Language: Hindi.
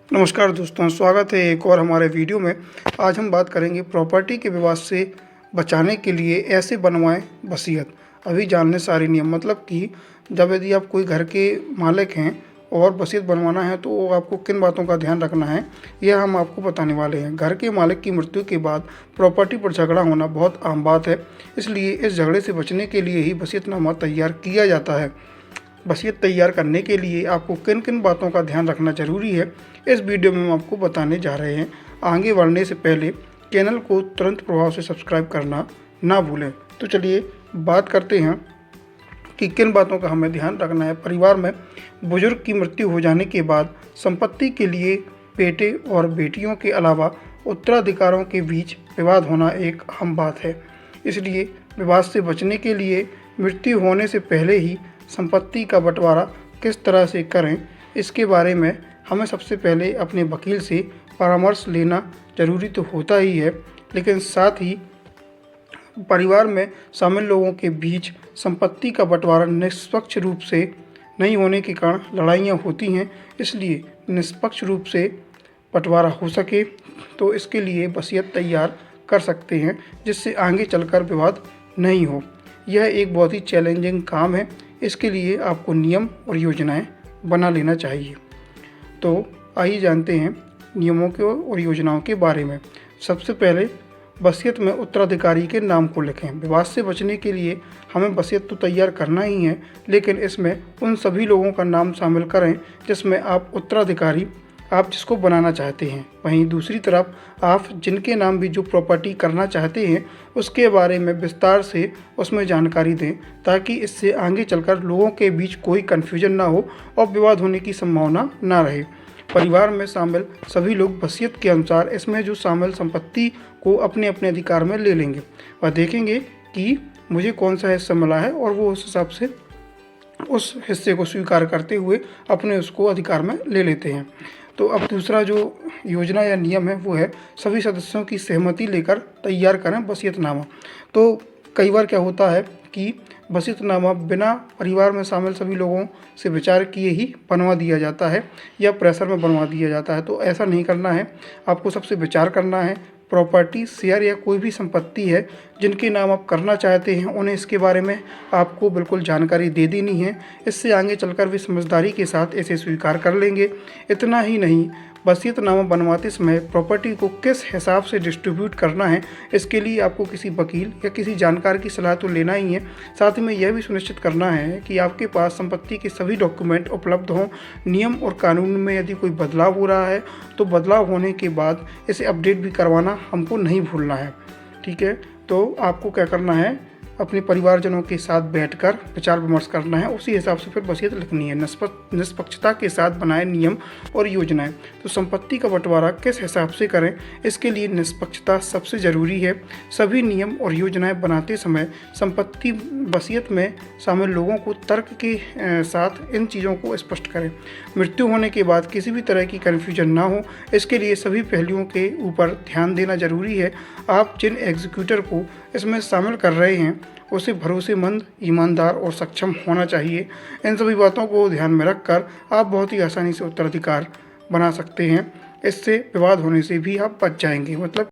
नमस्कार दोस्तों, स्वागत है एक और हमारे वीडियो में। आज हम बात करेंगे प्रॉपर्टी के विवाद से बचाने के लिए ऐसे बनवाएं वसीयत। अभी जानने सारे नियम, मतलब कि जब यदि आप कोई घर के मालिक हैं और वसीयत बनवाना है तो आपको किन बातों का ध्यान रखना है, यह हम आपको बताने वाले हैं। घर के मालिक की मृत्यु के बाद प्रॉपर्टी पर झगड़ा होना बहुत आम बात है, इसलिए इस झगड़े से बचने के लिए ही वसीयतनामा तैयार किया जाता है। वसीयत तैयार करने के लिए आपको किन किन बातों का ध्यान रखना ज़रूरी है, इस वीडियो में हम आपको बताने जा रहे हैं। आगे बढ़ने से पहले चैनल को तुरंत प्रभाव से सब्सक्राइब करना ना भूलें। तो चलिए बात करते हैं कि किन बातों का हमें ध्यान रखना है। परिवार में बुजुर्ग की मृत्यु हो जाने के बाद संपत्ति के लिए बेटे और बेटियों के अलावा उत्तराधिकारों के बीच विवाद होना एक अहम बात है। इसलिए विवाद से बचने के लिए मृत्यु होने से पहले ही संपत्ति का बंटवारा किस तरह से करें, इसके बारे में हमें सबसे पहले अपने वकील से परामर्श लेना ज़रूरी तो होता ही है, लेकिन साथ ही परिवार में शामिल लोगों के बीच संपत्ति का बंटवारा निष्पक्ष रूप से नहीं होने के कारण लड़ाइयाँ होती हैं। इसलिए निष्पक्ष रूप से बंटवारा हो सके तो इसके लिए वसीयत तैयार कर सकते हैं, जिससे आगे चलकर विवाद नहीं हो। यह एक बहुत ही चैलेंजिंग काम है, इसके लिए आपको नियम और योजनाएं बना लेना चाहिए। तो आइए जानते हैं नियमों के और योजनाओं के बारे में। सबसे पहले वसीयत में उत्तराधिकारी के नाम को लिखें। विवाद से बचने के लिए हमें वसीयत तो तैयार करना ही है, लेकिन इसमें उन सभी लोगों का नाम शामिल करें जिसमें आप उत्तराधिकारी आप जिसको बनाना चाहते हैं। वहीं दूसरी तरफ आप जिनके नाम भी जो प्रॉपर्टी करना चाहते हैं उसके बारे में विस्तार से उसमें जानकारी दें, ताकि इससे आगे चलकर लोगों के बीच कोई कन्फ्यूजन ना हो और विवाद होने की संभावना ना रहे। परिवार में शामिल सभी लोग वसीयत के अनुसार इसमें जो शामिल संपत्ति को अपने अपने अधिकार में ले लेंगे। वह देखेंगे कि मुझे कौन सा हिस्सा मिला है और वो उस हिसाब से उस हिस्से को स्वीकार करते हुए अपने उसको अधिकार में ले लेते हैं। तो अब दूसरा जो योजना या नियम है वो है सभी सदस्यों की सहमति लेकर तैयार करें वसीयतनामा। तो कई बार क्या होता है कि वसीयतनामा बिना परिवार में शामिल सभी लोगों से विचार किए ही बनवा दिया जाता है या प्रेशर में बनवा दिया जाता है। तो ऐसा नहीं करना है, आपको सबसे विचार करना है। प्रॉपर्टी, शेयर या कोई भी संपत्ति है जिनके नाम आप करना चाहते हैं, उन्हें इसके बारे में आपको बिल्कुल जानकारी दे देनी है। इससे आगे चलकर भी समझदारी के साथ इसे स्वीकार कर लेंगे। इतना ही नहीं, वसीयतनामा बनवाते समय प्रॉपर्टी को किस हिसाब से डिस्ट्रीब्यूट करना है, इसके लिए आपको किसी वकील या किसी जानकार की सलाह तो लेना ही है। साथ में यह भी सुनिश्चित करना है कि आपके पास संपत्ति के सभी डॉक्यूमेंट उपलब्ध हों। नियम और कानून में यदि कोई बदलाव हो रहा है तो बदलाव होने के बाद इसे अपडेट भी करवाना हमको नहीं भूलना है। ठीक है, तो आपको क्या करना है, अपने परिवारजनों के साथ बैठकर विचार विमर्श करना है, उसी हिसाब से फिर वसीयत लिखनी है। निष्पक्षता के साथ बनाए नियम और योजनाएं। तो संपत्ति का बंटवारा किस हिसाब से करें, इसके लिए निष्पक्षता सबसे ज़रूरी है। सभी नियम और योजनाएं बनाते समय संपत्ति वसीयत में शामिल लोगों को तर्क के साथ इन चीज़ों को स्पष्ट करें। मृत्यु होने के बाद किसी भी तरह की कन्फ्यूजन ना हो, इसके लिए सभी पहलुओं के ऊपर ध्यान देना जरूरी है। आप जिन एग्जीक्यूटर को इसमें शामिल कर रहे हैं उसे भरोसेमंद, ईमानदार और सक्षम होना चाहिए। इन सभी बातों को ध्यान में रखकर आप बहुत ही आसानी से उत्तराधिकार बना सकते हैं। इससे विवाद होने से भी आप बच जाएंगे। मतलब